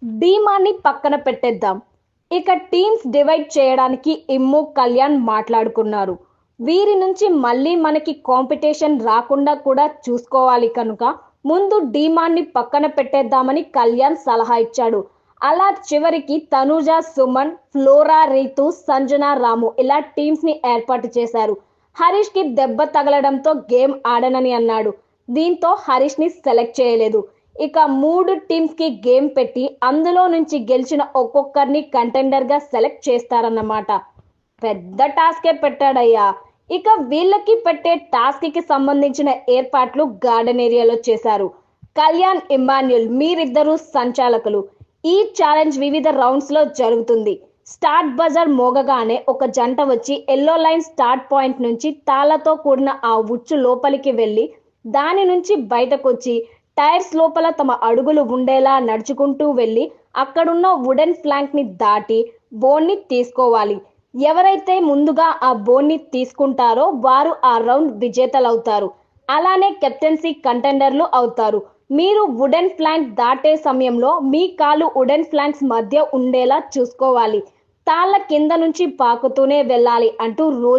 ధీమాని పక్కన పెట్టేద్దాం. ఇక టీమ్స్ డివైడ్ చేయడానికి ఇమ్ము, కళ్యాణ్ మాట్లాడుకున్నారు. వీరి నుంచి మళ్ళీ మనకి కాంపిటీషన్ రాకుండా కూడా చూసుకోవాలి కనుక ముందు ధీమాన్ని పక్కన పెట్టేద్దామని కళ్యాణ్ సలహా ఇచ్చాడు. అలా చివరికి తనూజ, సుమన్, ఫ్లోరా, రీతు, సంజన, రాము ఇలా టీమ్స్ ని ఏర్పాటు చేశారు. హరీష్ కి దెబ్బ తగలడంతో గేమ్ ఆడనని అన్నాడు. దీంతో హరీష్ ని సెలెక్ట్ చేయలేదు. ఇక 3 టీమ్స్ కి గేమ్ పెట్టి అందులో నుంచి గెలిచిన ఒక్కొక్కరిని కంటెండర్ గా సెలెక్ట్ చేస్తారన్నమాట. పెద్ద టాస్కే పెట్టాడయ్యా. ఇక వీళ్ళకి పెట్టే టాస్క్ కి సంబంధించిన ఏర్పాట్లు గార్డెన్ ఏరియాలో చేశారు. కళ్యాణ్, ఇమ్మాన్యుల్ మీరిద్దరూ సంచాలకులు. ఈ ఛాలెంజ్ వివిధ రౌండ్స్ లో జరుగుతుంది. స్టార్ట్ బజర్ మోగగానే ఒక జంట వచ్చి ఎల్లో లైన్ స్టార్ట్ పాయింట్ నుంచి తాళ్లతో కూడిన ఆ ఉచ్చు లోపలికి వెళ్ళి దాని నుంచి బయటకొచ్చి టైర్స్ లోపల తమ అడుగులు ఉండేలా నడుచుకుంటూ వెళ్ళి అక్కడున్న వుడెన్ ఫ్లాంక్ ని దాటి బోన్ ని తీసుకోవాలి. ఎవరైతే ముందుగా ఆ బోన్ ని తీసుకుంటారో వారు ఆ రౌండ్ విజేతలవుతారు. అలానే కెప్టెన్సీ కంటెండర్లు అవుతారు. మీరు వుడెన్ ఫ్లాంక్ దాటే సమయంలో మీ కాలు వుడెన్ ఫ్లాంక్స్ మధ్య ఉండేలా చూసుకోవాలి. తాళ్ల కింద నుంచి పాకుతూనే వెళ్ళాలి అంటూ రూల్స్